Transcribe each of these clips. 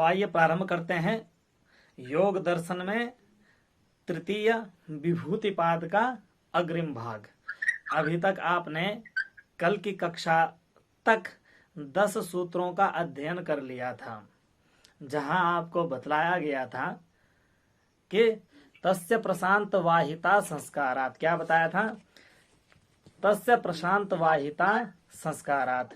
आइए प्रारंभ करते हैं योग दर्शन में तृतीय विभूतिपाद का अग्रिम भाग। अभी तक आपने कल की कक्षा तक 10 सूत्रों का अध्ययन कर लिया था, जहां आपको बतलाया गया था कि तस्य प्रशांत वाहिता संस्कारात। क्या बताया था? तस्य प्रशांत वाहिता संस्कारात।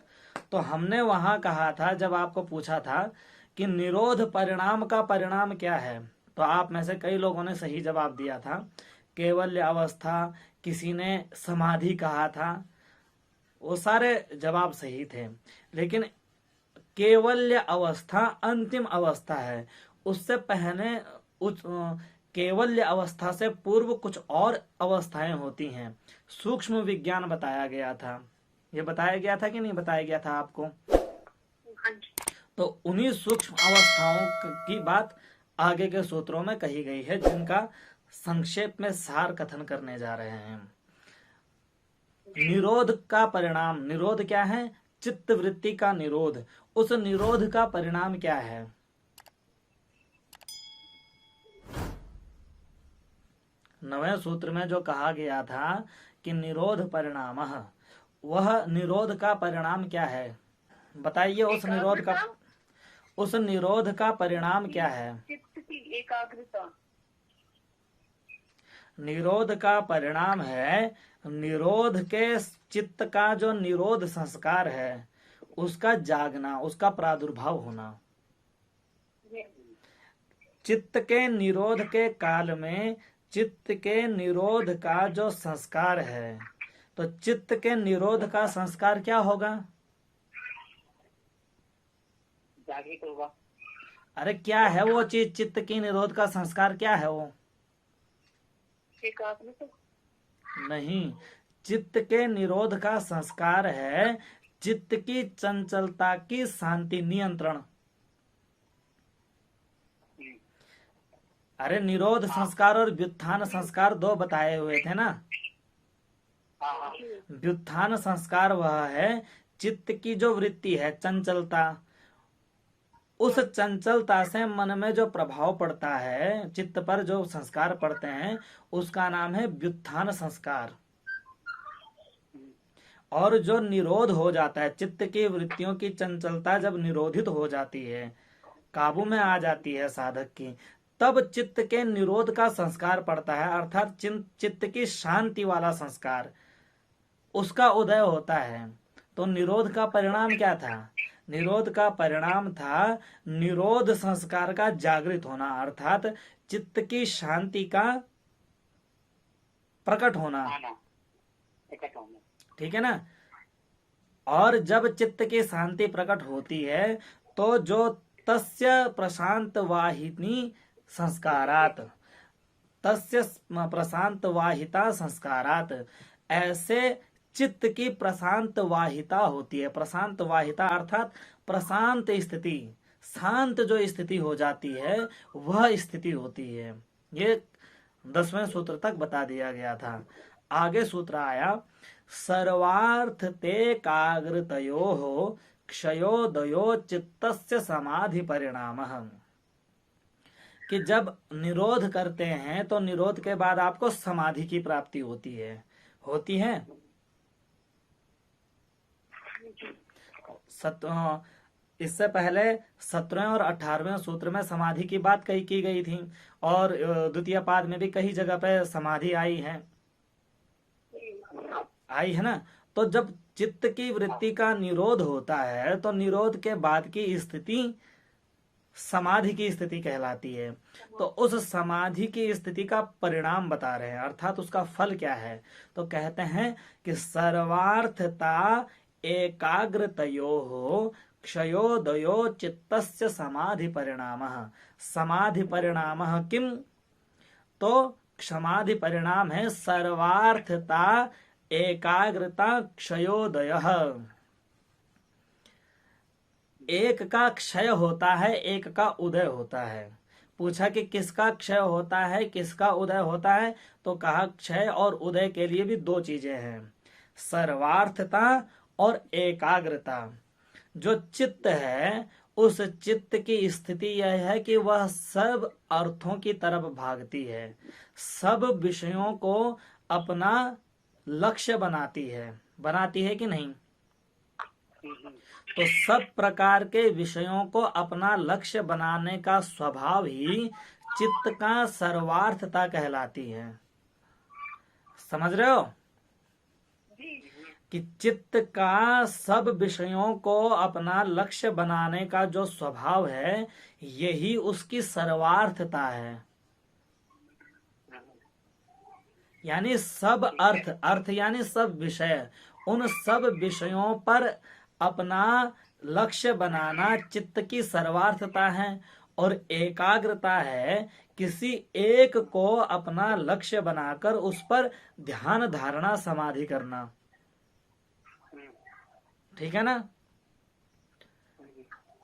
तो हमने वहां कहा था, जब आपको पूछा था कि निरोध परिणाम का परिणाम क्या है, तो आप में से कई लोगों ने सही जवाब दिया था, केवल्य अवस्था, किसी ने समाधि कहा था। वो सारे जवाब सही थे, लेकिन केवल्य अवस्था अंतिम अवस्था है। उससे पहले केवल्य अवस्था से पूर्व कुछ और अवस्थाएं होती हैं। सूक्ष्म विज्ञान बताया गया था। ये बताया गया था कि नहीं बताया गया था आपको? तो उन्हीं सूक्ष्म अवस्थाओं की बात आगे के सूत्रों में कही गई है, जिनका संक्षेप में सार कथन करने जा रहे हैं। निरोध का परिणाम, निरोध क्या है? चित्त वृत्ति का निरोध। उस निरोध का परिणाम क्या है? नवें सूत्र में जो कहा गया था कि निरोध परिणाम, वह निरोध का परिणाम क्या है? बताइए। उस निरोध का परिणाम क्या है? चित्त की एकाग्रता। निरोध का परिणाम है निरोध के चित्त का जो निरोध संस्कार है, उसका जागना, उसका प्रादुर्भाव होना। चित्त के निरोध के काल में चित्त के निरोध का जो संस्कार है, तो चित्त के निरोध का संस्कार क्या होगा? जागृत होगा। अरे क्या है वो चीज? चित्त की निरोध का संस्कार क्या है वो? नहीं, चित्त के निरोध का संस्कार है चित्त की चंचलता की शांति, नियंत्रण। अरे निरोध संस्कार और व्युत्थान संस्कार दो बताए हुए थे ना। व्युत्थान संस्कार वह है चित्त की जो वृत्ति है, चंचलता, उस चंचलता से मन में जो प्रभाव पड़ता है, चित्त पर जो संस्कार पड़ते हैं, उसका नाम है व्युत्थान संस्कार। और जो निरोध हो जाता है, चित्त की वृत्तियों की चंचलता जब निरोधित हो जाती है, काबू में आ जाती है साधक की, तब चित्त के निरोध का संस्कार पड़ता है, अर्थात चित्त की शांति वाला संस्कार, उसका उदय होता है। तो निरोध का परिणाम क्या था? निरोध का परिणाम था निरोध संस्कार का जागृत होना, अर्थात चित्त की शांति का प्रकट होना। ठीक है ना? और जब चित्त की शांति प्रकट होती है, तो जो तस्य प्रशांत वाहिनी संस्कारात, तस्य प्रशांत वाहिता संस्कारात, ऐसे चित्त की प्रशांत वाहिता होती है। प्रशांत वाहिता अर्थात प्रशांत स्थिति, शांत जो स्थिति हो जाती है, वह स्थिति होती है। ये 10वें सूत्र तक बता दिया गया था। आगे सूत्र आया, सर्वार्थ ते काग्रतयोः क्षयोदयो चित्तस्य समाधि परिणामः। कि जब निरोध करते हैं तो निरोध के बाद आपको समाधि की प्राप्ति होती है। इससे पहले 17वें और 18वें सूत्र में समाधि की बात की गई थी, और द्वितीय पाद में भी कई जगह पे समाधि आई है ना। तो जब चित्त की वृत्ति का निरोध होता है, तो निरोध के बाद की स्थिति समाधि की स्थिति कहलाती है। तो उस समाधि की स्थिति का परिणाम बता रहे हैं, अर्थात उसका फल क्या है। तो कहते हैं कि सर्वार्थता एकाग्रतयोः क्षयोदयो चित्तस्य समाधि परिणामः। समाधि परिणामः किम? तो समाधि परिणाम है सर्वार्थता एकाग्रता क्षयोदयः। एक का क्षय होता है, एक का उदय होता है। पूछा कि किसका क्षय होता है, किसका उदय होता है, तो कहा क्षय और उदय के लिए भी दो चीजें हैं, सर्वार्थता और एकाग्रता। जो चित्त है उस चित्त की स्थिति यह है कि वह सब अर्थों की तरफ भागती है, सब विषयों को अपना लक्ष्य बनाती है कि नहीं? तो सब प्रकार के विषयों को अपना लक्ष्य बनाने का स्वभाव ही चित्त का सर्वार्थता कहलाती है। समझ रहे हो कि चित्त का सब विषयों को अपना लक्ष्य बनाने का जो स्वभाव है, यही उसकी सर्वार्थता है। यानी सब अर्थ यानी सब विषय, उन सब विषयों पर अपना लक्ष्य बनाना चित्त की सर्वार्थता है। और एकाग्रता है किसी एक को अपना लक्ष्य बनाकर उस पर ध्यान धारणा समाधि करना। ठीक है ना?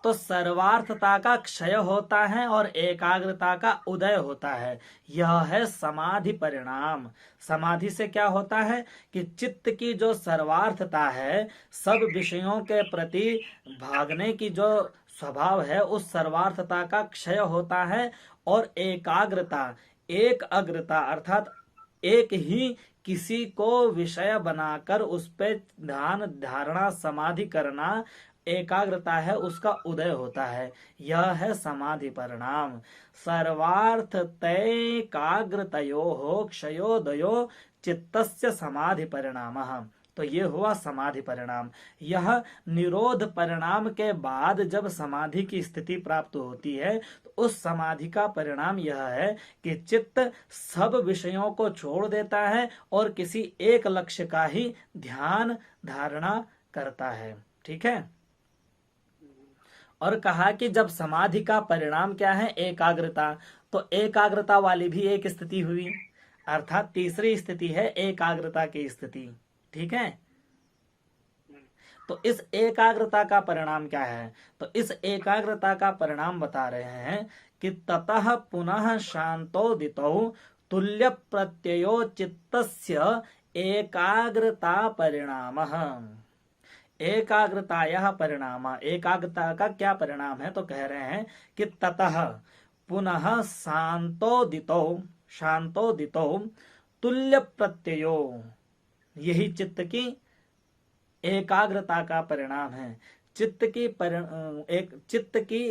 तो सर्वार्थता का क्षय होता है और एकाग्रता का उदय होता है। यह है समाधि परिणाम। समाधि से क्या होता है कि चित्त की जो सर्वार्थता है, सब विषयों के प्रति भागने की जो स्वभाव है, उस सर्वार्थता का क्षय होता है और एक अग्रता अर्थात एक ही किसी को विषय बनाकर उस पर ध्यान धारणा समाधि करना, एकाग्रता है, उसका उदय होता है। यह है समाधि परिणाम। सर्वार्थ तैकाग्रतयो क्षयोदयो चित्तस्य समाधि परिणाम। तो ये हुआ समाधि परिणाम। यह निरोध परिणाम के बाद जब समाधि की स्थिति प्राप्त होती है, तो उस समाधि का परिणाम यह है कि चित्त सब विषयों को छोड़ देता है और किसी एक लक्ष्य का ही ध्यान धारणा करता है। ठीक है? और कहा कि जब समाधि का परिणाम क्या है? एकाग्रता। तो एकाग्रता वाली भी एक स्थिति हुई, अर्थात तीसरी स्थिति है एकाग्रता की स्थिति। ठीक है? तो इस एकाग्रता का परिणाम क्या है? तो इस एकाग्रता का परिणाम बता रहे हैं कि ततः पुनः शांतोदितो तुल्य प्रत्ययो चित्तस्य एकाग्रता परिणामः। एकाग्रतायाः परिणाम, एकाग्रता का क्या परिणाम है? तो कह रहे हैं कि ततः पुनः शांतोदितो तुल्य प्रत्ययो, यही चित्त की एकाग्रता का परिणाम है। चित्त की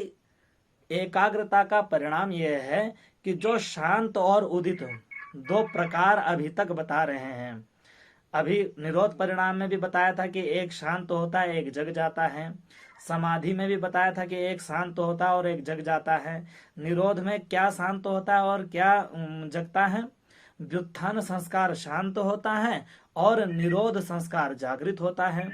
एकाग्रता का परिणाम यह है कि जो शांत और उदित दो प्रकार अभी तक बता रहे हैं। अभी निरोध परिणाम में भी बताया था कि एक शांत होता है, एक जग जाता है। समाधि में भी बताया था कि एक शांत होता है और एक जग जाता है। निरोध में क्या शांत होता है और क्या जगता है? व्युत्थान संस्कार शांत होता है और निरोध संस्कार जागृत होता है।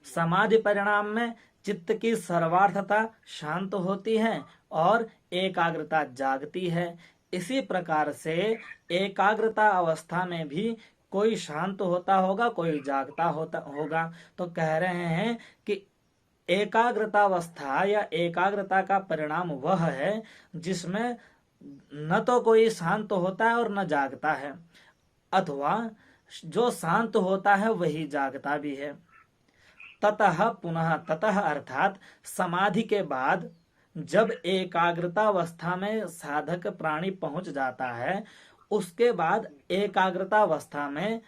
समाधि परिणाम में चित्त की सर्वार्थता शांत होती है और एकाग्रता जागती है। इसी प्रकार से एकाग्रता अवस्था में भी कोई शांत होता होगा, कोई जागता होगा। तो कह रहे हैं कि एकाग्रतावस्था या एकाग्रता का परिणाम वह है जिसमें न तो कोई शांत होता है और न जागता है, अथवा जो शांत होता है वही जागता भी है। ततः पुनः, ततः अर्थात समाधि के बाद जब एकाग्रतावस्था में साधक प्राणी पहुंच जाता है, उसके बाद एकाग्रतावस्था में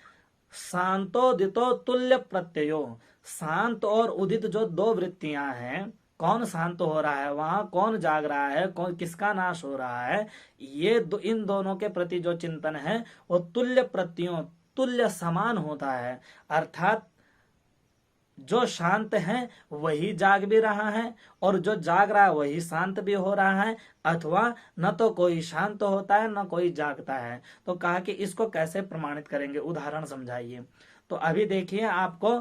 शांतोदितो तुल्य प्रत्ययो, शांत और उदित जो दो वृत्तियां हैं, कौन शांत हो रहा है, वहां कौन जाग रहा है, कौन किसका नाश हो रहा है, ये इन दोनों के प्रति जो चिंतन है वो तुल्य प्रत्ययों, तुल्य समान होता है। अर्थात जो शांत है वही जाग भी रहा है और जो जाग रहा है वही शांत भी हो रहा है, अथवा न तो कोई शांत होता है न कोई जागता है। तो कहा कि इसको कैसे प्रमाणित करेंगे, उदाहरण समझाइए। तो अभी देखिए, आपको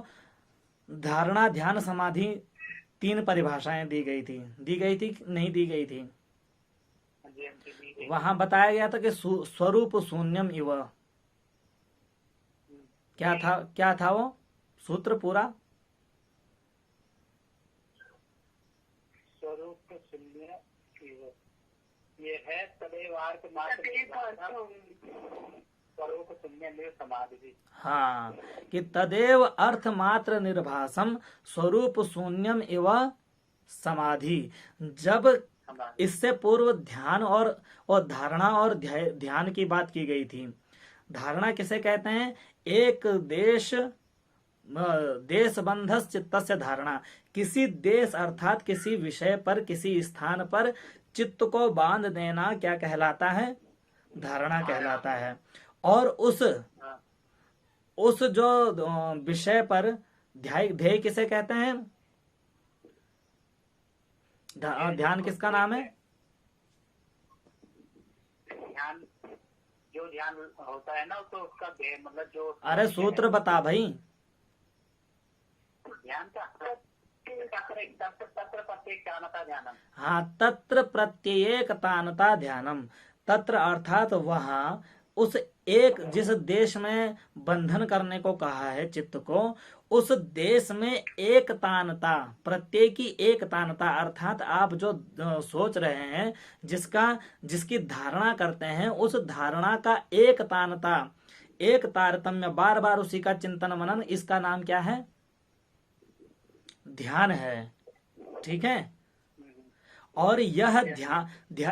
धारणा ध्यान समाधि 3 परिभाषाएं दी गई थी नहीं दी गई थी? वहां बताया गया था कि स्वरूप शून्यम इव, क्या था वो सूत्र पूरा? स्वरूप शून्य ये है तदेव अर्थ मात्र स्वरूप शून्य समाधि। हाँ, कि तदेव अर्थ मात्र निर्भासम स्वरूप शून्यम इव समाधि। जब समाधि। इससे पूर्व ध्यान और धारणा और ध्यान की बात की गई थी। धारणा किसे कहते हैं? एक देश बंधस चित्तस्य धारणा, किसी देश अर्थात किसी विषय पर, किसी स्थान पर चित्त को बांध देना क्या कहलाता है? धारणा कहलाता है। और हाँ, उस जो विषय पर ध्येय किसे कहते हैं? ध्यान किसका नाम है? ध्यान, जो ध्यान होता है ना, तो उसका ध्येय मतलब जो अरे सूत्र बता भाई। ध्यान का तत्र प्रत्येक ज्ञानता ध्यानम। हाँ, तत्र प्रत्येकतानता ध्यानम। तत्र अर्थात वहां, उस एक जिस देश में बंधन करने को कहा है चित्त को, उस देश में एकतानता, प्रत्येकी एकतानता अर्थात आप जो सोच रहे हैं, जिसकी धारणा करते हैं, उस धारणा का एकतानता, एक तारतम्य, बार बार उसी का चिंतन मनन, इसका नाम क्या है? ध्यान है। ठीक है। और यह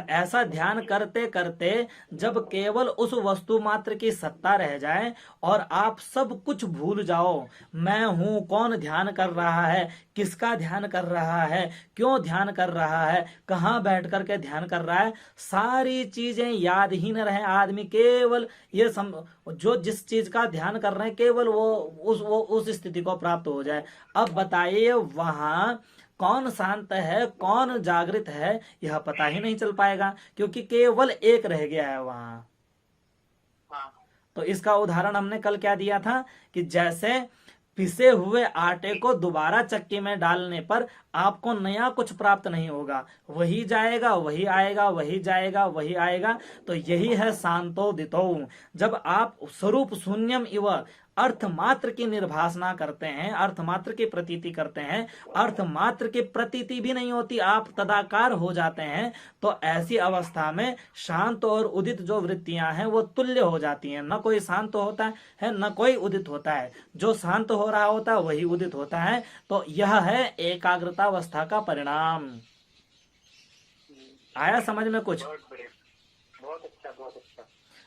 ऐसा ध्यान करते करते जब केवल उस वस्तु मात्र की सत्ता रह जाए और आप सब कुछ भूल जाओ, मैं हूं, कौन ध्यान कर रहा है, किसका ध्यान कर रहा है, क्यों ध्यान कर रहा है, कहाँ बैठ करके ध्यान कर रहा है, सारी चीजें याद ही न रहे आदमी, केवल ये जो जिस चीज का ध्यान कर रहे हैं केवल वो उस स्थिति को प्राप्त हो जाए। अब बताइए वहां कौन शांत है, कौन जागृत है, यह पता ही नहीं चल पाएगा, क्योंकि केवल एक रह गया है वहां। तो इसका उदाहरण हमने कल क्या दिया था कि जैसे पिसे हुए आटे को दोबारा चक्की में डालने पर आपको नया कुछ प्राप्त नहीं होगा, वही जाएगा वही आएगा, वही जाएगा वही आएगा। तो यही है शांतोदितो। जब आप स्वरूप शून्यम इव अर्थ मात्र की निर्भासना करते हैं, अर्थ मात्र की प्रतीति करते हैं, अर्थ मात्र की प्रतीति भी नहीं होती, आप तदाकार हो जाते हैं, तो ऐसी अवस्था में शांत और उदित जो वृत्तियां हैं वो तुल्य हो जाती हैं। न कोई शांत होता है न कोई उदित होता है, जो शांत हो रहा होता है वही उदित होता है। तो यह है एकाग्रतावस्था का परिणाम। आया समझ में कुछ? बहुत अच्छा, बहुत अच्छा।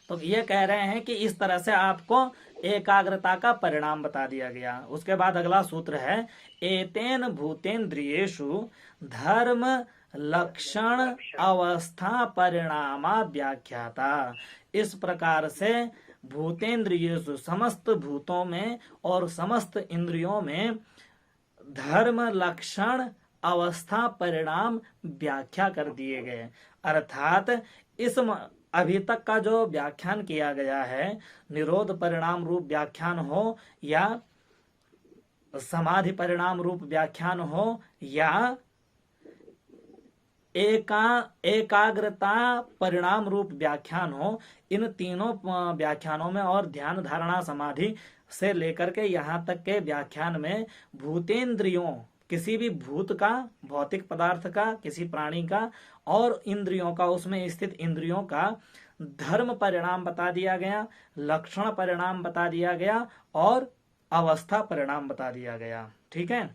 तो ये कह रहे हैं कि इस तरह से आपको एकाग्रता का परिणाम बता दिया गया। उसके बाद अगला सूत्र है, एतेन भूतेन्द्रियेषु धर्म लक्षण अवस्था परिणामा व्याख्याता। इस प्रकार से भूतेन्द्रियेषु, समस्त भूतों में और समस्त इंद्रियों में धर्म लक्षण अवस्था परिणाम व्याख्या कर दिए गए। अर्थात इस अभी तक का जो व्याख्यान किया गया है, निरोध परिणाम रूप व्याख्यान हो या समाधि परिणाम रूप व्याख्यान हो या एकाग्रता परिणाम रूप व्याख्यान हो, इन तीनों व्याख्यानों में और ध्यान धारणा समाधि से लेकर के यहाँ तक के व्याख्यान में भूतेंद्रियों, किसी भी भूत का, भौतिक पदार्थ का, किसी प्राणी का, और इंद्रियों का, उसमें स्थित इंद्रियों का धर्म परिणाम बता दिया गया, लक्षण परिणाम बता दिया गया और अवस्था परिणाम बता दिया गया। ठीक है।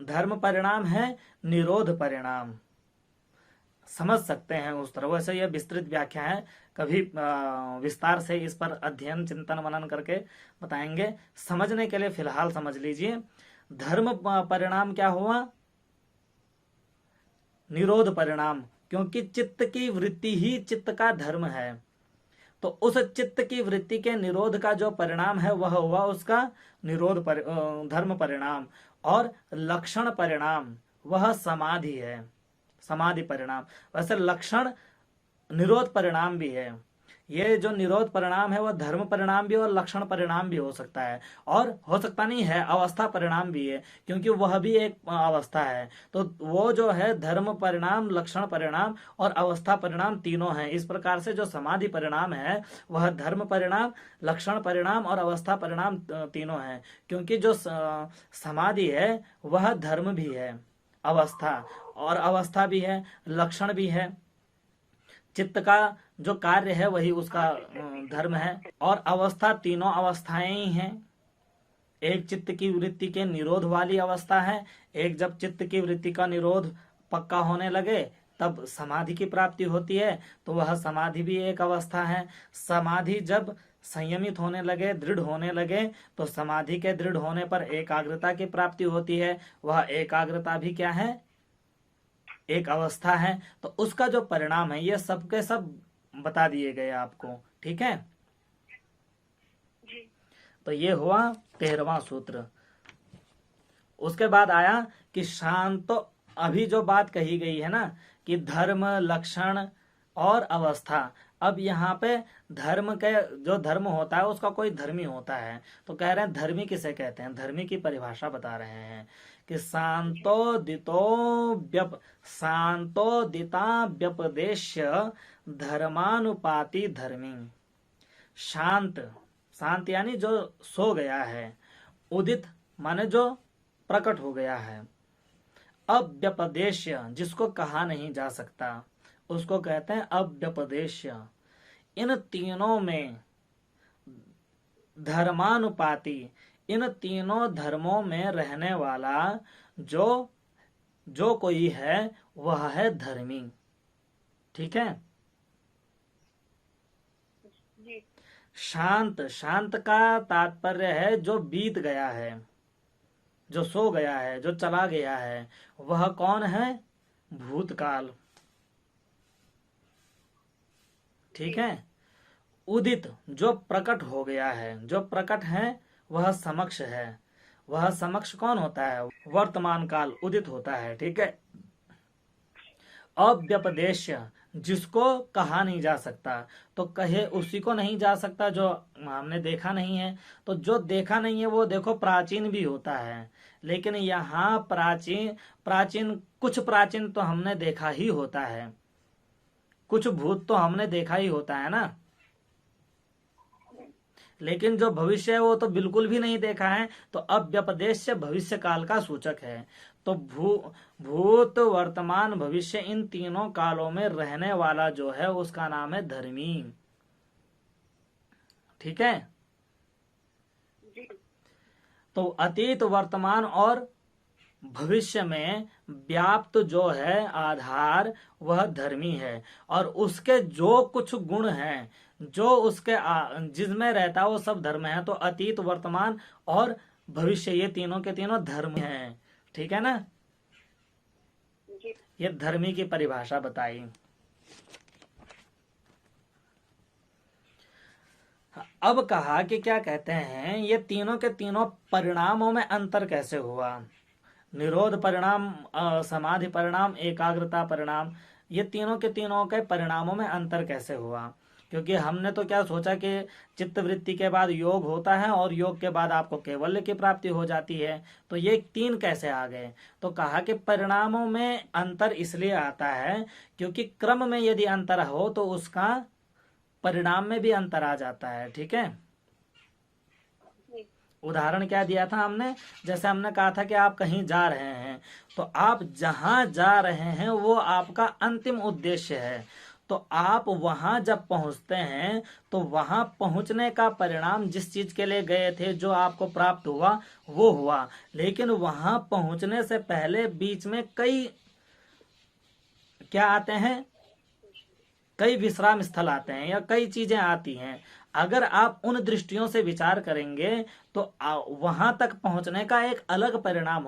धर्म परिणाम है निरोध परिणाम, समझ सकते हैं उस तरह। वैसे यह विस्तृत व्याख्या है, कभी विस्तार से इस पर अध्ययन चिंतन मनन करके बताएंगे। समझने के लिए फिलहाल समझ लीजिए, धर्म परिणाम क्या हुआ? निरोध परिणाम, क्योंकि चित्त की वृत्ति ही चित्त का धर्म है। तो उस चित्त की वृत्ति के निरोध का जो परिणाम है वह हुआ उसका निरोध धर्म परिणाम। और लक्षण परिणाम वह समाधि है, समाधि परिणाम। वैसे लक्षण निरोध परिणाम भी है। ये जो निरोध परिणाम है वह धर्म परिणाम भी और लक्षण परिणाम भी हो सकता है, और हो सकता नहीं है, अवस्था परिणाम भी है, क्योंकि वह भी एक अवस्था है। तो वो जो है धर्म परिणाम, लक्षण परिणाम और अवस्था परिणाम तीनों हैं। इस प्रकार से जो समाधि परिणाम है वह धर्म परिणाम, लक्षण परिणाम और अवस्था परिणाम तीनों हैं, क्योंकि जो समाधि है वह धर्म भी है, अवस्था और अवस्था भी है, लक्षण भी है। चित्त का जो कार्य है वही उसका धर्म है, और अवस्था, तीनों अवस्थाएं ही हैं। एक चित्त की वृत्ति के निरोध वाली अवस्था है, एक जब चित्त की वृत्ति का निरोध पक्का होने लगे तब समाधि की प्राप्ति होती है, तो वह समाधि भी एक अवस्था है। समाधि जब संयमित होने लगे, दृढ़ होने लगे, तो समाधि के दृढ़ होने पर एकाग्रता की प्राप्ति होती है। वह एकाग्रता भी क्या है? एक अवस्था है। तो उसका जो परिणाम है ये सब के सब बता दिए गए आपको, ठीक है। जी तो ये हुआ 13वां सूत्र। उसके बाद आया कि शांतो, अभी जो बात कही गई है ना कि धर्म, लक्षण और अवस्था, अब यहाँ पे धर्म के, जो धर्म होता है उसका कोई धर्मी होता है, तो कह रहे हैं धर्मी किसे कहते हैं, धर्मी की परिभाषा बता रहे हैं कि शांतोदिता व्यपदेश्य धर्मानुपाति धर्मी। शांत, शांत यानी जो सो गया है, उदित माने जो प्रकट हो गया है, अव्यपदेश्य जिसको कहा नहीं जा सकता उसको कहते हैं अव्यपदेश्य। इन तीनों में धर्मानुपाति, इन तीनों धर्मों में रहने वाला जो कोई है वह है धर्मी, ठीक है। जी शांत, शांत का तात्पर्य है जो बीत गया है, जो सो गया है, जो चला गया है, वह कौन है? भूतकाल, ठीक है। उदित जो प्रकट हो गया है, जो प्रकट है वह समक्ष है। वह समक्ष कौन होता है? वर्तमान काल उदित होता है, ठीक है। अव्यपदेश्य जिसको कहा नहीं जा सकता, तो कहे उसी को नहीं जा सकता जो हमने देखा नहीं है। तो जो देखा नहीं है वो देखो प्राचीन भी होता है, लेकिन यहाँ प्राचीन कुछ प्राचीन तो हमने देखा ही होता है, कुछ भूत तो हमने देखा ही होता है ना, लेकिन जो भविष्य है वो तो बिल्कुल भी नहीं देखा है। तो अव्यपदेश्य भविष्य काल का सूचक है। तो भूत, वर्तमान, भविष्य, इन तीनों कालों में रहने वाला जो है उसका नाम है धर्मी, ठीक है। जी तो अतीत, वर्तमान और भविष्य में व्याप्त जो है आधार वह धर्मी है, और उसके जो कुछ गुण हैं जो उसके जिसमें रहता है वो सब धर्म है। तो अतीत, वर्तमान और भविष्य ये तीनों के तीनों धर्म हैं, ठीक है ना। जी ये धर्मी की परिभाषा बताई। अब कहा कि क्या कहते हैं, ये तीनों के तीनों परिणामों में अंतर कैसे हुआ? निरोध परिणाम, समाधि परिणाम, एकाग्रता परिणाम, ये तीनों के तीनों के परिणामों में अंतर कैसे हुआ? क्योंकि हमने तो क्या सोचा कि चित्त वृत्ति के बाद योग होता है और योग के बाद आपको कैवल्य की प्राप्ति हो जाती है, तो ये तीन कैसे आ गए? तो कहा कि परिणामों में अंतर इसलिए आता है क्योंकि क्रम में यदि अंतर हो तो उसका परिणाम में भी अंतर आ जाता है, ठीक है। उदाहरण क्या दिया था हमने? जैसे हमने कहा था कि आप कहीं जा रहे हैं, तो आप जहां जा रहे हैं वो आपका अंतिम उद्देश्य है। तो आप वहां जब पहुंचते हैं तो वहां पहुंचने का परिणाम जिस चीज के लिए गए थे, जो आपको प्राप्त हुआ वो हुआ, लेकिन वहां पहुंचने से पहले बीच में कई क्या आते हैं, कई विश्राम स्थल आते हैं या कई चीजें आती हैं। अगर आप उन दृष्टियों से विचार करेंगे तो वहां तक पहुंचने का एक अलग परिणाम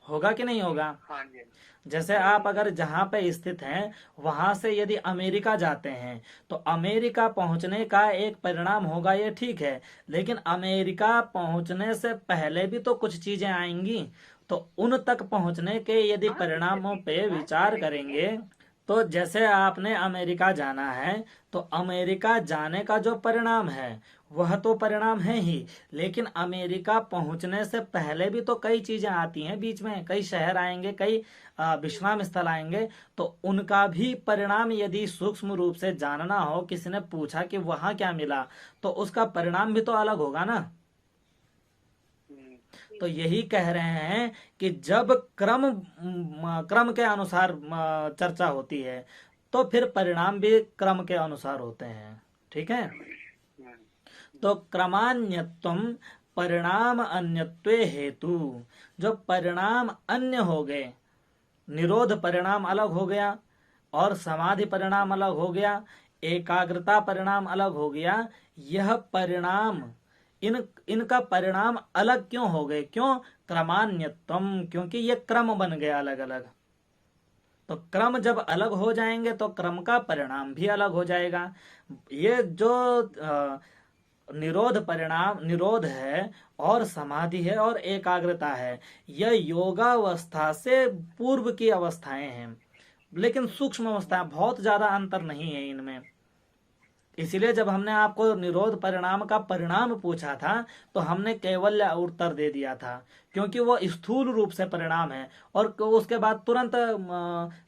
होगा कि नहीं होगा? हाँ जी जैसे आप अगर जहां पे स्थित हैं वहां से यदि अमेरिका जाते हैं तो अमेरिका पहुंचने का एक परिणाम होगा, ये ठीक है, लेकिन अमेरिका पहुंचने से पहले भी तो कुछ चीजें आएंगी। तो उन तक पहुंचने के यदि परिणामों पे विचार करेंगे, तो जैसे आपने अमेरिका जाना है तो अमेरिका जाने का जो परिणाम है वह तो परिणाम है ही, लेकिन अमेरिका पहुंचने से पहले भी तो कई चीजें आती हैं बीच में, कई शहर आएंगे, कई विश्राम स्थल आएंगे। तो उनका भी परिणाम यदि सूक्ष्म रूप से जानना हो, किसी ने पूछा कि वहां क्या मिला, तो उसका परिणाम भी तो अलग होगा ना। तो यही कह रहे हैं कि जब क्रम के अनुसार चर्चा होती है तो फिर परिणाम भी क्रम के अनुसार होते हैं, ठीक है। तो क्रमान्यत्वम परिणाम अन्यत्वे हेतु, जो परिणाम अन्य हो गए, निरोध परिणाम अलग हो गया और समाधि परिणाम अलग हो गया, एकाग्रता परिणाम अलग हो गया, यह परिणाम इनका परिणाम अलग क्यों हो गए? क्यों? क्रमान्यत्वम, क्योंकि ये क्रम बन गया अलग अलग। तो क्रम जब अलग हो जाएंगे तो क्रम का परिणाम भी अलग हो जाएगा। ये जो निरोध है और समाधि है और एकाग्रता है, यह योगावस्था से पूर्व की अवस्थाएं हैं, लेकिन सूक्ष्म अवस्था, बहुत ज्यादा अंतर नहीं है इनमें। इसलिए जब हमने आपको निरोध परिणाम का परिणाम पूछा था तो हमने कैवल्य उत्तर दे दिया था, क्योंकि वो स्थूल रूप से परिणाम है और उसके बाद तुरंत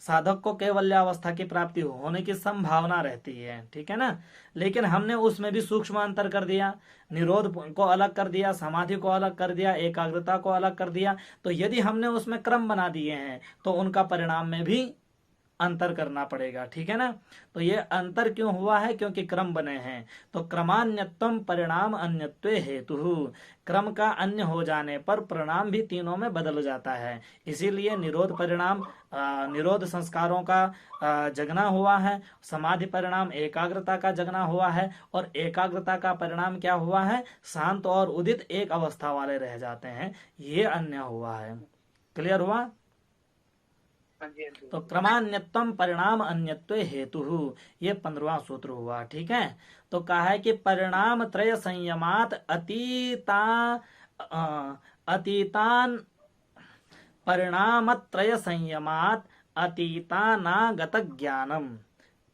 साधक को कैवल्य अवस्था की प्राप्ति होने की संभावना रहती है, ठीक है ना। लेकिन हमने उसमें भी सूक्ष्म अंतर कर दिया, निरोध को अलग कर दिया, समाधि को अलग कर दिया, एकाग्रता को अलग कर दिया। तो यदि हमने उसमें क्रम बना दिए हैं तो उनका परिणाम में भी अंतर करना पड़ेगा, ठीक है ना। तो ये अंतर क्यों हुआ है? क्योंकि क्रम बने हैं। तो क्रमान्यत्वम परिणाम अन्यत्वे हेतु, क्रम का अन्य हो जाने पर परिणाम भी तीनों में बदल जाता है। इसीलिए निरोध परिणाम निरोध संस्कारों का जगना हुआ है, समाधि परिणाम एकाग्रता का जगना हुआ है, और एकाग्रता का परिणाम क्या हुआ है? शांत और उदित एक अवस्था वाले रह जाते हैं, ये अन्य हुआ है। क्लियर हुआ? तो क्रमान्यत्वम परिणाम अन्यत्व हेतु, ये 15वां सूत्र हुआ, ठीक है। तो कहा है कि परिणाम त्रय संयमात अतीतान परिणाम त्रय संयमात अतीतानागत ज्ञानम,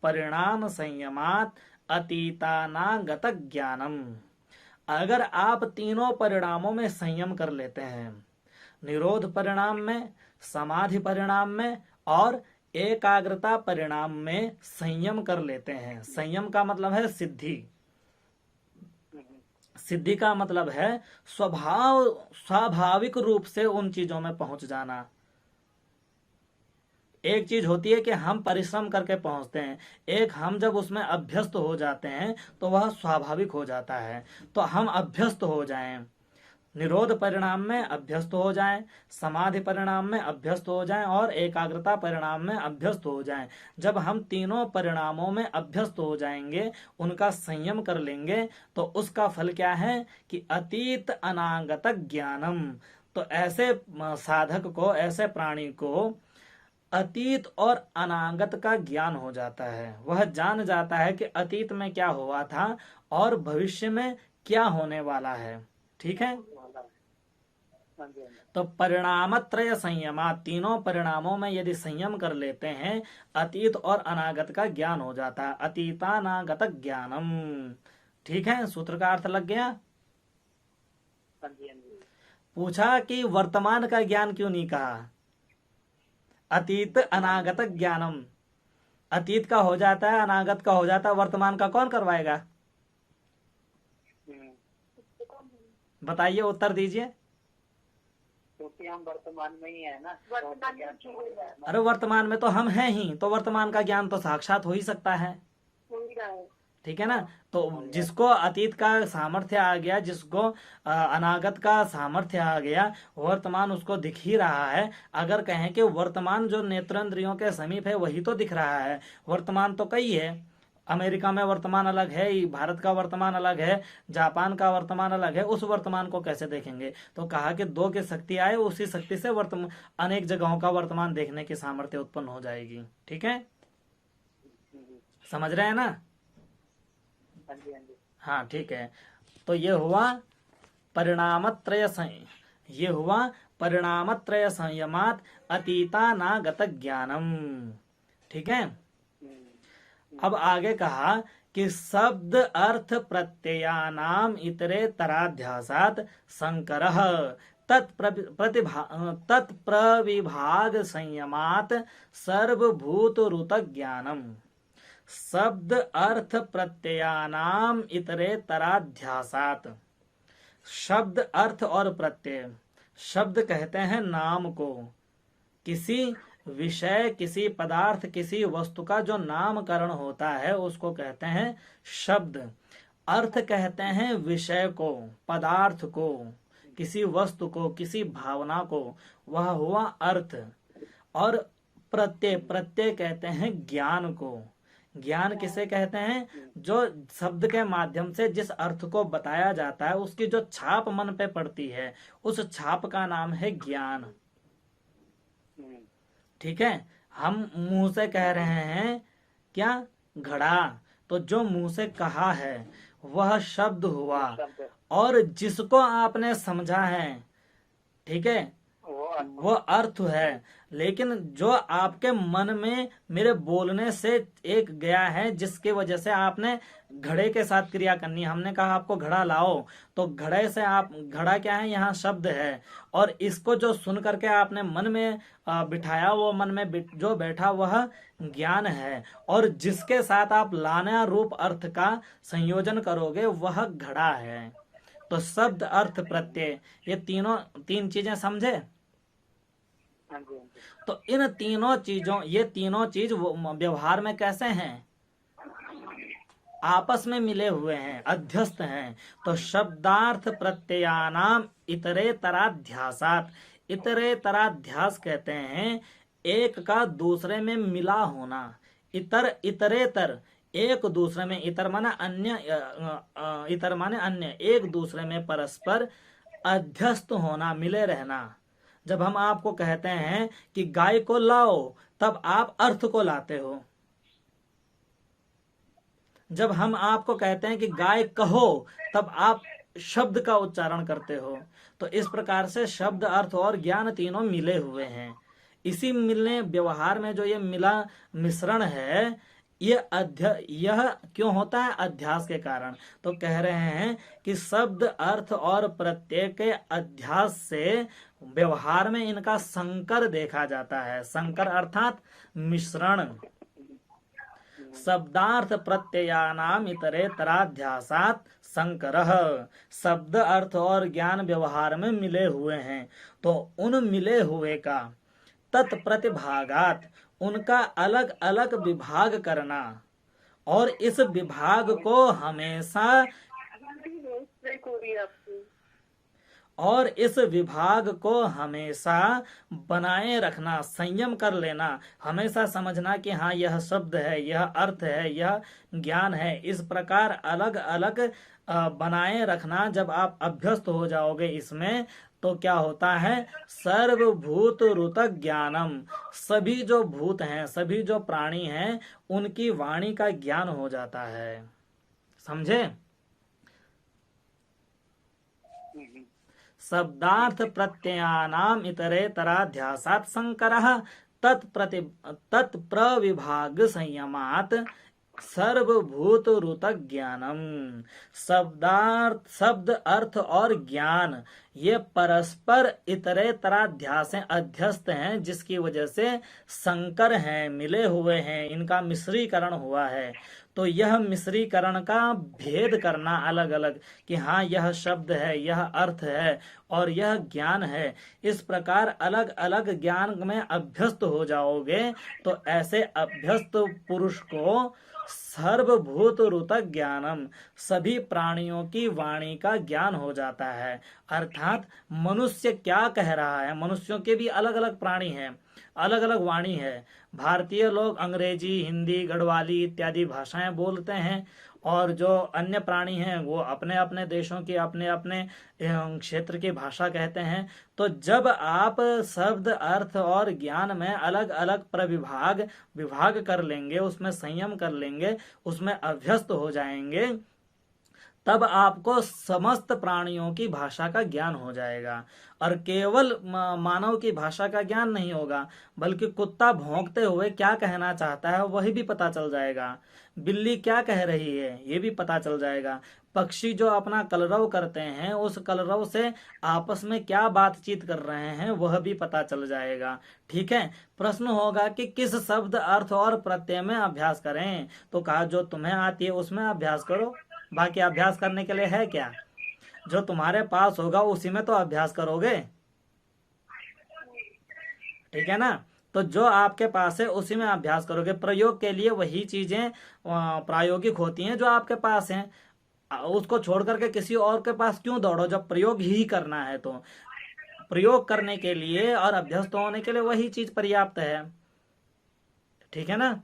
परिणाम संयमात अतीतानागत ज्ञानम। अगर आप तीनों परिणामों में संयम कर लेते हैं, निरोध परिणाम में, समाधि परिणाम में और एकाग्रता परिणाम में संयम कर लेते हैं। संयम का मतलब है सिद्धि, सिद्धि का मतलब है स्वाभाविक रूप से उन चीजों में पहुंच जाना। एक चीज होती है कि हम परिश्रम करके पहुंचते हैं, एक हम जब उसमें अभ्यस्त हो जाते हैं तो वह स्वाभाविक हो जाता है। तो हम अभ्यस्त हो जाएं, निरोध परिणाम में अभ्यस्त हो जाएं, समाधि परिणाम में अभ्यस्त हो जाएं और एकाग्रता परिणाम में अभ्यस्त हो जाएं। जब हम तीनों परिणामों में अभ्यस्त हो जाएंगे, उनका संयम कर लेंगे, तो उसका फल क्या है कि अतीत अनागत ज्ञानम। तो ऐसे साधक को, ऐसे प्राणी को अतीत और अनागत का ज्ञान हो जाता है। वह जान जाता है कि अतीत में क्या हुआ था और भविष्य में क्या होने वाला है, ठीक है। तो परिणामत्रय संयमा, तीनों परिणामों में यदि संयम कर लेते हैं, अतीत और अनागत का ज्ञान हो जाता है, अतीतानागत ज्ञानम, ठीक है। सूत्र का अर्थ लग गया। पूछा कि वर्तमान का ज्ञान क्यों नहीं कहा? अतीत अनागत ज्ञानम, अतीत का हो जाता है, अनागत का हो जाता है, वर्तमान का कौन करवाएगा? बताइए, उत्तर दीजिए। क्योंकि हम वर्तमान में ही है ना, अरे वर्तमान में तो हम हैं ही, तो वर्तमान का ज्ञान तो साक्षात हो ही सकता है, ठीक है ना। तो जिसको अतीत का सामर्थ्य आ गया, जिसको अनागत का सामर्थ्य आ गया, वर्तमान उसको दिख ही रहा है। अगर कहें कि वर्तमान जो नेत्रेंद्रियों के समीप है वही तो दिख रहा है, वर्तमान तो कई है। अमेरिका में वर्तमान अलग है, भारत का वर्तमान अलग है, जापान का वर्तमान अलग है, उस वर्तमान को कैसे देखेंगे? तो कहा कि दो की शक्ति आए, उसी शक्ति से वर्तमान अनेक जगहों का वर्तमान देखने की सामर्थ्य उत्पन्न हो जाएगी, ठीक है। समझ रहे हैं ना? हाँ, ठीक है। तो ये हुआ परिणामत्रय संयमात अतीतानागत ज्ञानम, ठीक है। अब आगे कहा कि शब्द अर्थ प्रत्ययानाम इतरे तराध्यासात शंकरः तत्प्रविभाग संयमात सर्वभूत रुत ज्ञानम। शब्द अर्थ प्रत्ययानाम इतरे तराध्यासात, शब्द अर्थ और प्रत्यय, शब्द कहते हैं नाम को, किसी विषय, किसी पदार्थ, किसी वस्तु का जो नामकरण होता है उसको कहते हैं शब्द। अर्थ कहते हैं विषय को, पदार्थ को, किसी वस्तु को, किसी भावना को, वह हुआ अर्थ। और प्रत्यय, प्रत्यय कहते हैं ज्ञान को। ज्ञान किसे कहते हैं? जो शब्द के माध्यम से जिस अर्थ को बताया जाता है उसकी जो छाप मन पे पड़ती है, उस छाप का नाम है ज्ञान। ठीक है। हम मुंह से कह रहे हैं क्या? घड़ा। तो जो मुंह से कहा है वह शब्द हुआ, और जिसको आपने समझा है, ठीक है, वो अर्थ है। लेकिन जो आपके मन में मेरे बोलने से एक गया है, जिसकी वजह से आपने घड़े के साथ क्रिया करनी है। हमने कहा आपको घड़ा लाओ, तो घड़े से आप, घड़ा क्या है? यहाँ शब्द है। और इसको जो सुन करके आपने मन में बिठाया, वो मन में जो बैठा वह ज्ञान है। और जिसके साथ आप लाना रूप अर्थ का संयोजन करोगे वह घड़ा है। तो शब्द, अर्थ, प्रत्यय, ये तीन चीजें समझे? तो इन तीनों चीजों, ये तीनों चीज व्यवहार में कैसे हैं? आपस में मिले हुए हैं, अध्यस्त हैं। तो शब्दार्थ प्रत्ययानाम इतरेतराध्यासात, इतरेतराध्यास कहते हैं एक का दूसरे में मिला होना। इतरेतर, एक दूसरे में, इतर माने अन्य, इतर माने अन्य, एक दूसरे में परस्पर अध्यस्त होना, मिले रहना। जब हम आपको कहते हैं कि गाय को लाओ, तब आप अर्थ को लाते हो। जब हम आपको कहते हैं कि गाय कहो, तब आप शब्द का उच्चारण करते हो। तो इस प्रकार से शब्द, अर्थ और ज्ञान तीनों मिले हुए हैं। इसी मिलने व्यवहार में जो ये मिला मिश्रण है, यह क्यों होता है? अध्यास के कारण। तो कह रहे हैं कि शब्द, अर्थ और प्रत्यय के अध्यास से व्यवहार में इनका संकर देखा जाता है। संकर अर्थात मिश्रण। शब्दार्थ प्रत्ययानाम इतरेतराध्यासात संकरः। शब्द, अर्थ और ज्ञान व्यवहार में मिले हुए हैं, तो उन मिले हुए का तत्प्रतिभागात, उनका अलग अलग विभाग करना, और इस विभाग को हमेशा, और इस विभाग को हमेशा बनाए रखना, संयम कर लेना। हमेशा समझना कि हाँ यह शब्द है, यह अर्थ है, यह ज्ञान है। इस प्रकार अलग अलग बनाए रखना। जब आप अभ्यस्त हो जाओगे इसमें, तो क्या होता है? सर्वभूत ऋतक ज्ञानम, सभी जो भूत हैं, सभी जो प्राणी हैं, उनकी वाणी का ज्ञान हो जाता है। समझे? शब्दार्थ प्रत्ययानाम इतरेतराध्यासात संकरः तत्प्रविभाग संयमात सर्वभूत ऋतक ज्ञानम। शब्दार्थ, शब्द, अर्थ और ज्ञान ये परस्पर इतरेतराध्यास अध्यस्त हैं, जिसकी वजह से संकर हैं, मिले हुए हैं, इनका मिश्रीकरण हुआ है। तो यह मिश्रीकरण का भेद करना अलग अलग, कि हाँ यह शब्द है, यह अर्थ है और यह ज्ञान है। इस प्रकार अलग अलग ज्ञान में अभ्यस्त हो जाओगे, तो ऐसे अभ्यस्त पुरुष को सर्वभूत ऋतक ज्ञानम, सभी प्राणियों की वाणी का ज्ञान हो जाता है। अर्थात मनुष्य क्या कह रहा है, मनुष्यों के भी अलग अलग प्राणी हैं, अलग अलग वाणी है। भारतीय लोग अंग्रेजी, हिंदी, गढ़वाली इत्यादि भाषाएं बोलते हैं, और जो अन्य प्राणी हैं वो अपने अपने देशों की, अपने अपने क्षेत्र की भाषा कहते हैं। तो जब आप शब्द, अर्थ और ज्ञान में अलग अलग विभाग कर लेंगे, उसमें संयम कर लेंगे, उसमें अभ्यस्त हो जाएंगे, तब आपको समस्त प्राणियों की भाषा का ज्ञान हो जाएगा। और केवल मानव की भाषा का ज्ञान नहीं होगा, बल्कि कुत्ता भौंकते हुए क्या कहना चाहता है वही भी पता चल जाएगा। बिल्ली क्या कह रही है ये भी पता चल जाएगा। पक्षी जो अपना कलरव करते हैं, उस कलरव से आपस में क्या बातचीत कर रहे हैं वह भी पता चल जाएगा। ठीक है। प्रश्न होगा कि किस शब्द, अर्थ और प्रत्यय में अभ्यास करें? तो कहा जो तुम्हें आती है उसमें अभ्यास करो। बाकी अभ्यास करने के लिए है क्या? जो तुम्हारे पास होगा उसी में तो अभ्यास करोगे। ठीक है ना? तो जो आपके पास है उसी में अभ्यास करोगे। प्रयोग के लिए वही चीजें प्रायोगिक होती हैं जो आपके पास हैं। उसको छोड़ करके किसी और के पास क्यों दौड़ो, जब प्रयोग ही करना है तो प्रयोग करने के लिए और अभ्यस्त होने के लिए वही चीज पर्याप्त है। ठीक है ना।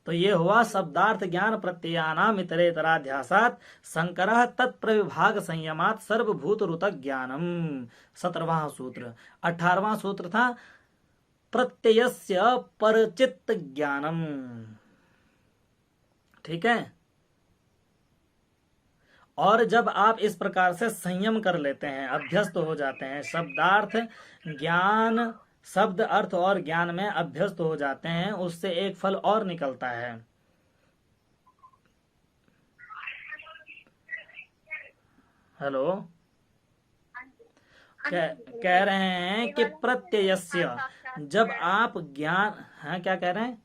तो ये हुआ शब्दार्थ ज्ञान प्रत्ययानाम इतरेतराध्यासात शंकरः तत्प्रविभाग संयमात सर्वभूत रुत ज्ञानम। 17वां सूत्र। 18वां सूत्र था प्रत्ययस्य परचित्त ज्ञानम। ठीक है। और जब आप इस प्रकार से संयम कर लेते हैं, अभ्यस्त हो जाते हैं, शब्दार्थ ज्ञान, शब्द अर्थ और ज्ञान में अभ्यस्त हो जाते हैं, उससे एक फल और निकलता है। हेलो। कह रहे हैं कि प्रत्ययस्य, जब आप ज्ञान, हाँ क्या कह रहे हैं?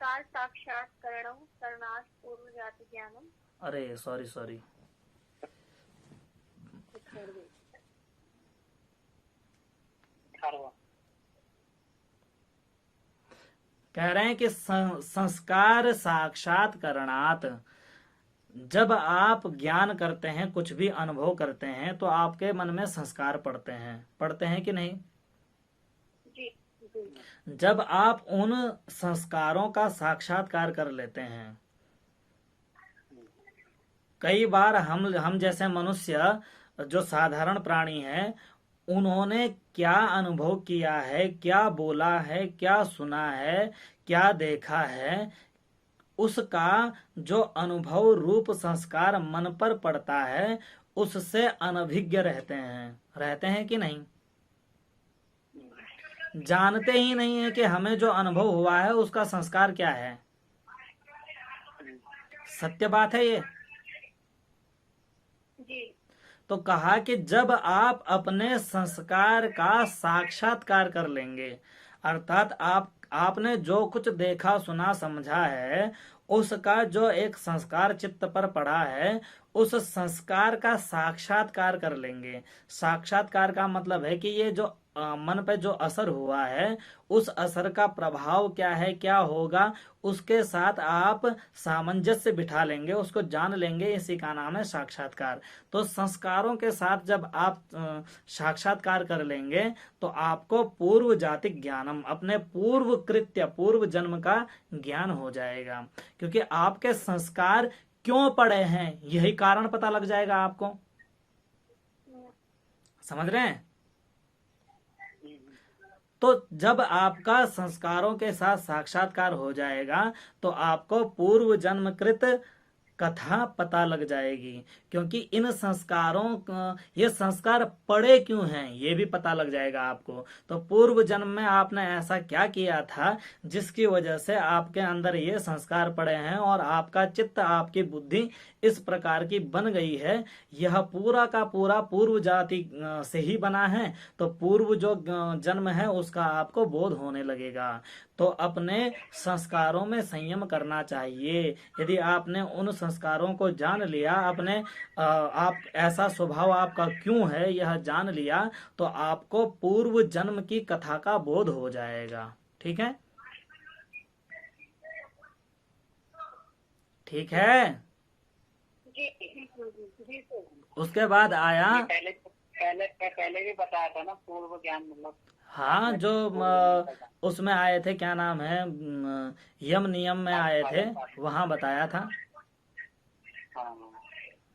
साक्षात्करणम करणात् पूर्व जाति ज्ञानम। अरे सॉरी कह रहे हैं कि संस्कार साक्षात्करणात्, जब आप ज्ञान करते हैं, कुछ भी अनुभव करते हैं, तो आपके मन में संस्कार पड़ते हैं कि नहीं? जब आप उन संस्कारों का साक्षात्कार कर लेते हैं, कई बार हम जैसे मनुष्य जो साधारण प्राणी हैं, उन्होंने क्या अनुभव किया है, क्या बोला है, क्या सुना है, क्या देखा है, उसका जो अनुभव रूप संस्कार मन पर पड़ता है, उससे अनभिज्ञ रहते हैं कि नहीं? जानते ही नहीं है कि हमें जो अनुभव हुआ है उसका संस्कार क्या है। सत्य बात है ये। तो कहा कि जब आप अपने संस्कार का साक्षात्कार कर लेंगे, अर्थात आपने जो कुछ देखा सुना समझा है, उसका जो एक संस्कार चित्त पर पड़ा है, उस संस्कार का साक्षात्कार कर लेंगे। साक्षात्कार का मतलब है कि ये जो मन पे जो असर हुआ है, उस असर का प्रभाव क्या है, क्या होगा, उसके साथ आप सामंजस्य बिठा लेंगे, उसको जान लेंगे। इसी का नाम है साक्षात्कार। तो संस्कारों के साथ जब आप साक्षात्कार कर लेंगे, तो आपको पूर्व जातिक ज्ञानम, अपने पूर्व कृत्य, पूर्व जन्म का ज्ञान हो जाएगा। क्योंकि आपके संस्कार क्यों पड़े हैं, यही कारण पता लग जाएगा आपको। समझ रहे हैं? तो जब आपका संस्कारों के साथ साक्षात्कार हो जाएगा, तो आपको पूर्व जन्मकृत कथा पता लग जाएगी। क्योंकि इन संस्कारों, ये संस्कार पड़े क्यों हैं, ये भी पता लग जाएगा आपको। तो पूर्व जन्म में आपने ऐसा क्या किया था जिसकी वजह से आपके अंदर ये संस्कार पड़े हैं और आपका चित्त, आपकी बुद्धि इस प्रकार की बन गई है। यह पूरा का पूरा पूर्व जाति से ही बना है। तो पूर्व जो जन्म है उसका आपको बोध होने लगेगा। तो अपने संस्कारों में संयम करना चाहिए। यदि आपने उन संस्कारों को जान लिया, अपने आप ऐसा स्वभाव आपका क्यों है यह जान लिया, तो आपको पूर्व जन्म की कथा का बोध हो जाएगा। ठीक है? ठीक है। उसके बाद आया, पहले भी बताया था ना पूर्व ज्ञान, मतलब हाँ, जो उसमें आए थे, क्या नाम है, यम नियम में आए थे, वहां बताया था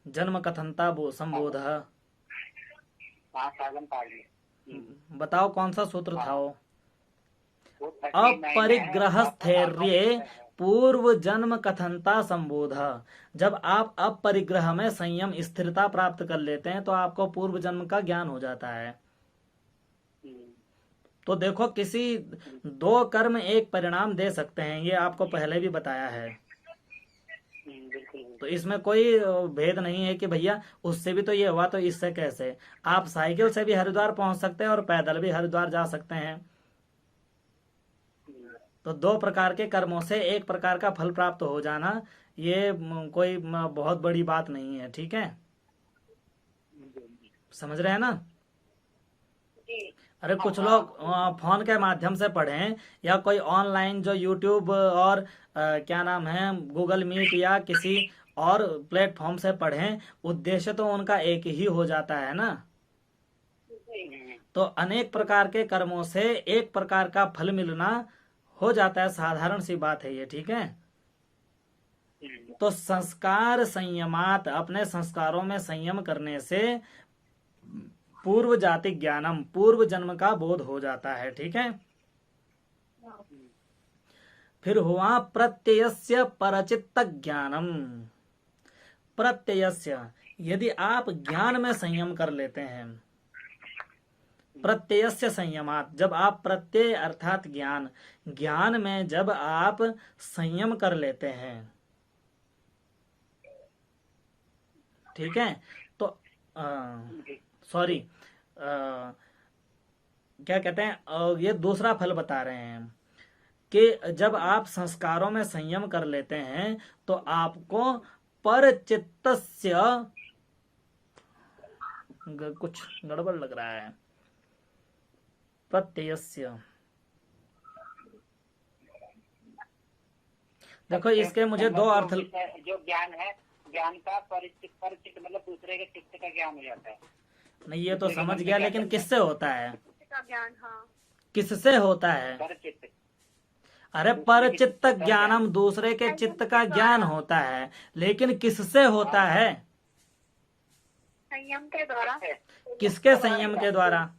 जन्म कथनता संबोध। बताओ कौन सा सूत्र था वो? अपरिग्रहस्थैर्ये पूर्व जन्म कथनता संबोध। जब आप अपरिग्रह में संयम, स्थिरता प्राप्त कर लेते हैं, तो आपको पूर्व जन्म का ज्ञान हो जाता है। तो देखो, किसी दो कर्म एक परिणाम दे सकते हैं, ये आपको पहले भी बताया है। तो इसमें कोई भेद नहीं है कि भैया उससे भी तो ये हुआ तो इससे कैसे। आप साइकिल से भी हरिद्वार पहुंच सकते हैं और पैदल भी हरिद्वार जा सकते हैं। तो दो प्रकार के कर्मों से एक प्रकार का फल प्राप्त हो जाना, ये कोई बहुत बड़ी बात नहीं है। ठीक है? समझ रहे हैं ना? अरे कुछ लोग फोन के माध्यम से पढ़ें या कोई ऑनलाइन जो यूट्यूब और क्या नाम है गूगल मीट या किसी और प्लेटफॉर्म से पढ़ें, उद्देश्य तो उनका एक ही हो जाता है ना। तो अनेक प्रकार के कर्मों से एक प्रकार का फल मिलना हो जाता है, साधारण सी बात है ये, ठीक है। तो संस्कार संयमात, अपने संस्कारों में संयम करने से पूर्व जाति ज्ञानम, पूर्व जन्म का बोध हो जाता है, ठीक है। फिर हुआ प्रत्ययस्य परचित्त ज्ञानम। प्रत्ययस्य, यदि आप ज्ञान में संयम कर लेते हैं, प्रत्ययस्य संयमात, जब आप प्रत्यय अर्थात ज्ञान, ज्ञान में जब आप संयम कर लेते हैं, ठीक है। तो सॉरी, क्या कहते हैं, ये दूसरा फल बता रहे हैं कि जब आप संस्कारों में संयम कर लेते हैं तो आपको परचित्तस्य, कुछ गड़बड़ लग रहा है, प्रत्ययस्य, देखो इसके मुझे दो अर्थ। जो ज्ञान है, ज्ञान का परिचित, परिचित मतलब दूसरे के चित्त का ज्ञान हो जाता है। नहीं ये तो समझ गया, लेकिन किससे होता है, का ज्ञान, हाँ। किससे होता है? परिचित, अरे परचित्त ज्ञानम, दूसरे के चित्त का ज्ञान होता है, लेकिन किससे होता है? संयम के द्वारा। किसके संयम के द्वारा?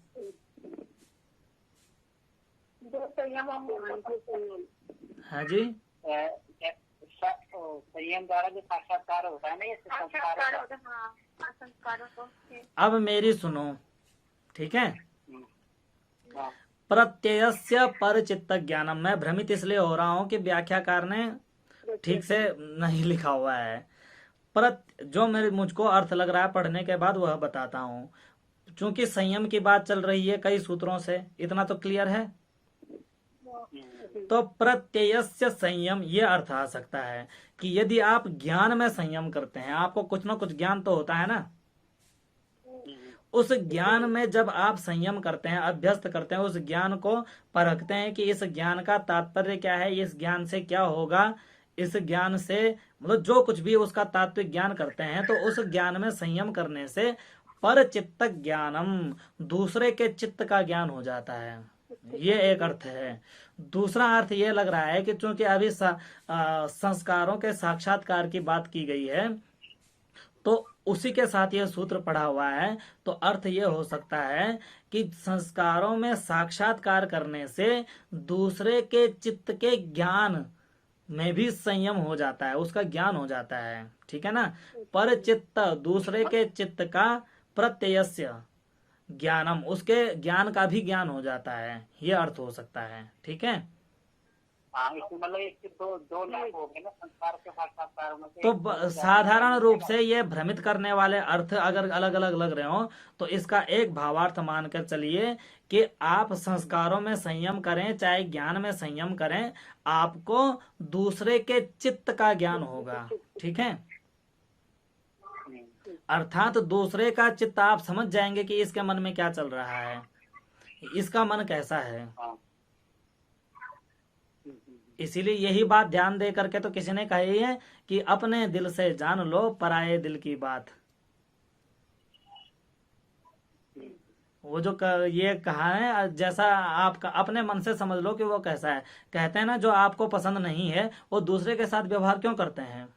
जो संयम हाँ जी, संयम द्वारा जो साक्षात्कार होता है ना, ये साक्षात्कार होता है, हाँ, संस्कारों को। अब मेरी सुनो, ठीक है। हाँ। प्रत्ययस्य परचित्त ज्ञानम, मैं भ्रमित इसलिए हो रहा हूं कि व्याख्याकार ने ठीक से नहीं लिखा हुआ है। जो मेरे मुझको अर्थ लग रहा है पढ़ने के बाद वह बताता हूं। चूंकि संयम की बात चल रही है कई सूत्रों से, इतना तो क्लियर है। तो प्रत्ययस्य संयम, ये अर्थ आ सकता है कि यदि आप ज्ञान में संयम करते हैं, आपको कुछ ना कुछ ज्ञान तो होता है ना, उस ज्ञान में जब आप संयम करते हैं, अभ्यस्त करते हैं, उस ज्ञान को परखते हैं कि इस ज्ञान का तात्पर्य क्या है, इस ज्ञान से क्या होगा, इस ज्ञान से मतलब जो कुछ भी उसका तात्विक ज्ञान करते हैं, तो उस ज्ञान में संयम करने से परचित्त ज्ञानम, दूसरे के चित्त का ज्ञान हो जाता है। ये एक अर्थ है। दूसरा अर्थ ये लग रहा है कि चूंकि अभी संस्कारों के साक्षात्कार की बात की गई है, तो उसी के साथ यह सूत्र पढ़ा हुआ है, तो अर्थ ये हो सकता है कि संस्कारों में साक्षात्कार करने से दूसरे के चित्त के ज्ञान में भी संयम हो जाता है, उसका ज्ञान हो जाता है, ठीक है ना। पर चित्त, दूसरे के चित्त का, प्रत्ययस्य ज्ञानम, उसके ज्ञान का भी ज्ञान हो जाता है, ये अर्थ हो सकता है, ठीक है। हाँ, मतलब इसके दो लाभ हो गए ना, संस्कार के साक्षात्कार में। तो साधारण रूप से ये भ्रमित करने वाले अर्थ अगर अलग अलग लग रहे हो तो इसका एक भावार्थ मानकर चलिए कि आप संस्कारों में संयम करें चाहे ज्ञान में संयम करें, आपको दूसरे के चित्त का ज्ञान होगा, ठीक है। अर्थात दूसरे का चित्त आप समझ जाएंगे कि इसके मन में क्या चल रहा है, इसका मन कैसा है। इसीलिए यही बात ध्यान दे करके तो किसी ने कही है कि अपने दिल से जान लो पराये दिल की बात। वो जो ये कहा है, जैसा आपका अपने मन से समझ लो कि वो कैसा है। कहते हैं ना, जो आपको पसंद नहीं है वो दूसरे के साथ व्यवहार क्यों करते हैं?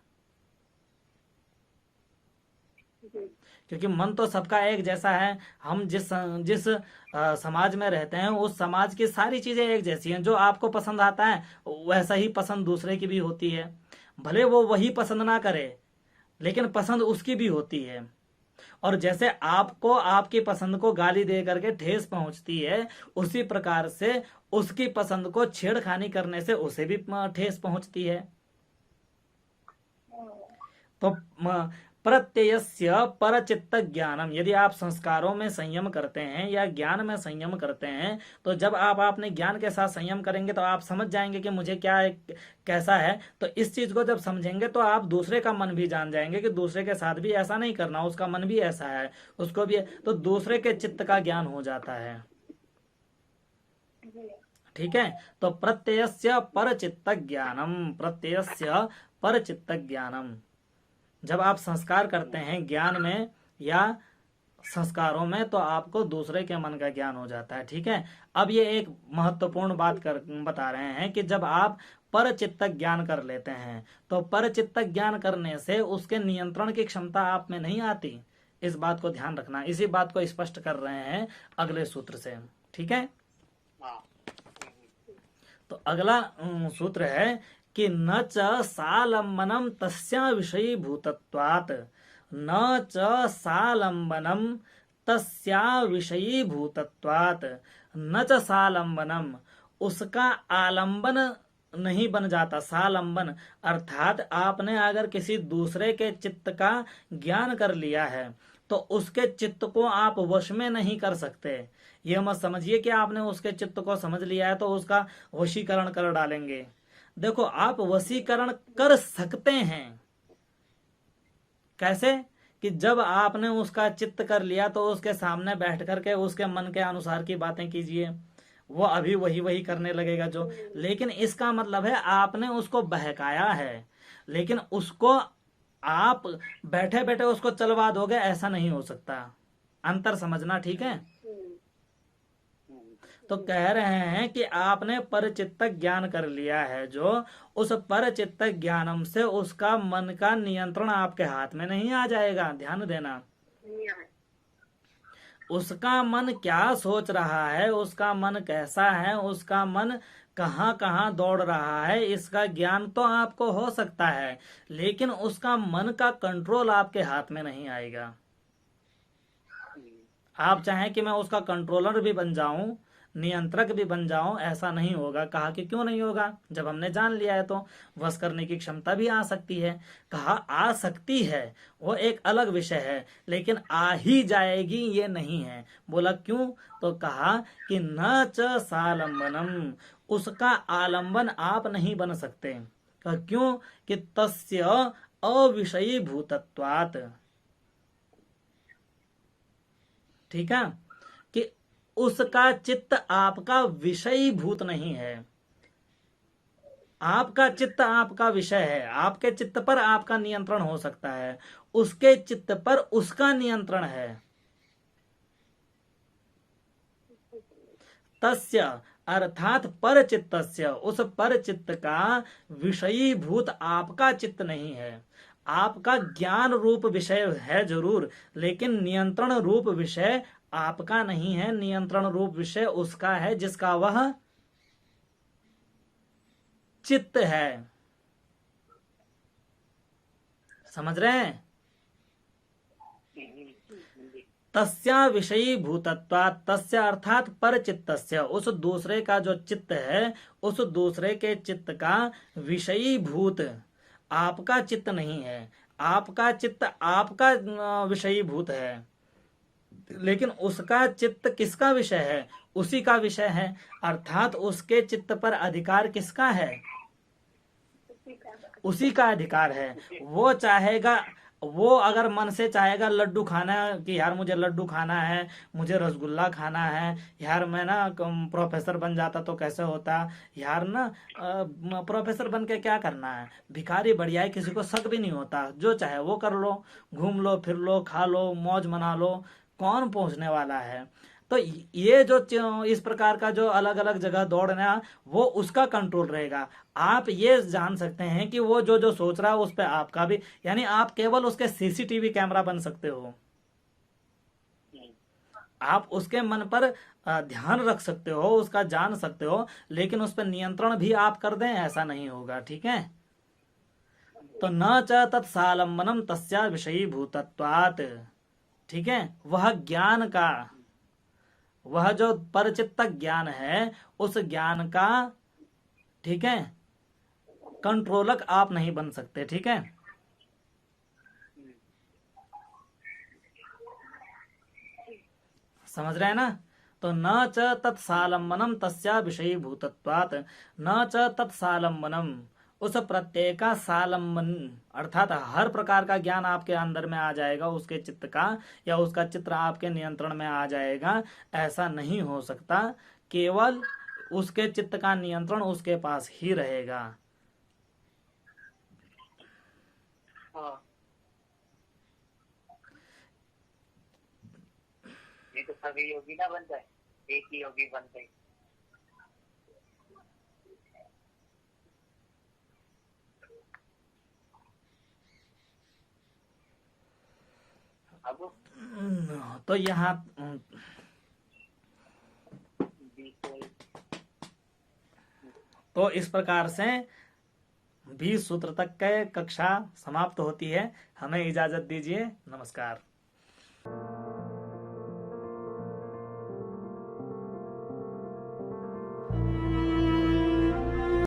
क्योंकि मन तो सबका एक जैसा है। हम जिस समाज में रहते हैं उस समाज की सारी चीजें एक जैसी हैं। जो आपको पसंद आता है वैसा ही पसंद दूसरे की भी होती है, भले वो वही पसंद ना करे लेकिन पसंद उसकी भी होती है। और जैसे आपको आपकी पसंद को गाली दे करके ठेस पहुंचती है, उसी प्रकार से उसकी पसंद को छेड़खानी करने से उसे भी ठेस पहुंचती है। तो प्रत्ययस्य परचित्त ज्ञानम, यदि आप संस्कारों में संयम करते हैं या ज्ञान में संयम करते हैं, तो जब आप अपने ज्ञान के साथ संयम करेंगे तो आप समझ जाएंगे कि मुझे क्या है, कैसा है। तो इस चीज को जब समझेंगे तो आप दूसरे का मन भी जान जाएंगे कि दूसरे के साथ भी ऐसा नहीं करना, उसका मन भी ऐसा है, उसको भी, तो दूसरे के चित्त का ज्ञान हो जाता है। ठीक है। तो प्रत्ययस्य परचित्त ज्ञानम, प्रत्ययस्य परचित्त ज्ञानम, जब आप संस्कार करते हैं ज्ञान में या संस्कारों में तो आपको दूसरे के मन का ज्ञान हो जाता है। ठीक है। अब ये एक महत्वपूर्ण बात बता रहे हैं कि जब आप परचित्त ज्ञान कर लेते हैं तो परचित्त ज्ञान करने से उसके नियंत्रण की क्षमता आप में नहीं आती। इस बात को ध्यान रखना। इसी बात को स्पष्ट कर रहे हैं अगले सूत्र से। ठीक है। तो अगला सूत्र है कि न च सालंबनम तस्या विषयी भूतत्वात्, न च सालंबनम तस्या विषयी भूतत्वात्, न च सालंबनम, उसका आलंबन नहीं बन जाता। सालंबन अर्थात आपने अगर किसी दूसरे के चित्त का ज्ञान कर लिया है तो उसके चित्त को आप वश में नहीं कर सकते। यह मत समझिए कि आपने उसके चित्त को समझ लिया है तो उसका वशीकरण कर डालेंगे। देखो, आप वशीकरण कर सकते हैं। कैसे? कि जब आपने उसका चित्त कर लिया तो उसके सामने बैठ करके उसके मन के अनुसार की बातें कीजिए, वो अभी वही वही करने लगेगा जो। लेकिन इसका मतलब है आपने उसको बहकाया है, लेकिन उसको आप बैठे बैठे उसको चलवा दोगे, ऐसा नहीं हो सकता। अंतर समझना। ठीक है। तो कह रहे हैं कि आपने परचित्त ज्ञान कर लिया है, जो उस परचित्त ज्ञानम से उसका मन का नियंत्रण आपके हाथ में नहीं आ जाएगा। ध्यान देना। उसका मन क्या सोच रहा है, उसका मन कैसा है, उसका मन कहाँ कहाँ दौड़ रहा है, इसका ज्ञान तो आपको हो सकता है, लेकिन उसका मन का कंट्रोल आपके हाथ में नहीं आएगा। आप चाहें कि मैं उसका कंट्रोलर भी बन जाऊं, नियंत्रक भी बन जाऊं, ऐसा नहीं होगा। कहा कि क्यों नहीं होगा? जब हमने जान लिया है तो वश करने की क्षमता भी आ सकती है। कहा आ सकती है, वो एक अलग विषय है, लेकिन आ ही जाएगी ये नहीं है। बोला क्यों? तो कहा कि न च सालंबनम, उसका आलंबन आप नहीं बन सकते। कहा क्यों? कि तस्य अविषयी भूतत्वात्। ठीक है। कि उसका चित्त आपका विषयी भूत नहीं है। आपका चित्त आपका विषय है, आपके चित्त पर आपका नियंत्रण हो सकता है, उसके चित्त पर उसका नियंत्रण है। तस्य अर्थात पर चित्तस्य, उस पर चित्त का विषयी भूत आपका चित्त नहीं है। आपका ज्ञान रूप विषय है जरूर, लेकिन नियंत्रण रूप विषय आपका नहीं है। नियंत्रण रूप विषय उसका है जिसका वह चित्त है। समझ रहे हैं? तस्या विषयी भूतत्वात्, तस्य अर्थात पर चित्तस्य, उस दूसरे का जो चित्त है, उस दूसरे के चित्त का विषयी भूत आपका चित्त नहीं है। आपका चित्त आपका विषयी भूत है, लेकिन उसका चित्त किसका विषय है? उसी का विषय है। अर्थात उसके चित्त पर अधिकार किसका है? उसी का अधिकार है। वो चाहेगा, वो अगर मन से चाहेगा लड्डू खाना कि यार मुझे लड्डू खाना है, मुझे रसगुल्ला खाना है, यार मैं ना प्रोफेसर बन जाता तो कैसे होता, यार ना प्रोफेसर बन के क्या करना है, भिखारी बढ़िया है, किसी को शक भी नहीं होता, जो चाहे वो कर लो, घूम लो, फिर लो, खा लो, मौज मना लो, कौन पहुंचने वाला है। तो ये जो इस प्रकार का जो अलग अलग जगह दौड़ना, वो उसका कंट्रोल रहेगा। आप ये जान सकते हैं कि वो जो जो सोच रहा है उस पर आपका भी, यानी आप केवल उसके सीसीटीवी कैमरा बन सकते हो। आप उसके मन पर ध्यान रख सकते हो, उसका जान सकते हो, लेकिन उस पर नियंत्रण भी आप कर दें ऐसा नहीं होगा। ठीक है। तो न च तत्सालंबनम तस्या विषयी भूतत्वात्। ठीक है। वह ज्ञान का, वह जो परचित्त ज्ञान है, उस ज्ञान का, ठीक है, कंट्रोलक आप नहीं बन सकते। ठीक है। समझ रहे हैं ना? तो न च तत्सालंबनम तस्या विषयी भूतत्वात्, न च तत्सालंबनम, उस प्रत्यय का सालंबन अर्थात हर प्रकार का ज्ञान आपके अंदर में आ जाएगा उसके चित्त का, या उसका चित्र आपके नियंत्रण में आ जाएगा, ऐसा नहीं हो सकता। केवल उसके चित्त का नियंत्रण उसके पास ही रहेगा। हाँ, नहीं तो सभी योगी ना बन जाए, एक ही योगी बन गए। अब तो यहाँ कोई तो इस प्रकार से 20 सूत्र तक के कक्षा समाप्त होती है। हमें इजाजत दीजिए। नमस्कार।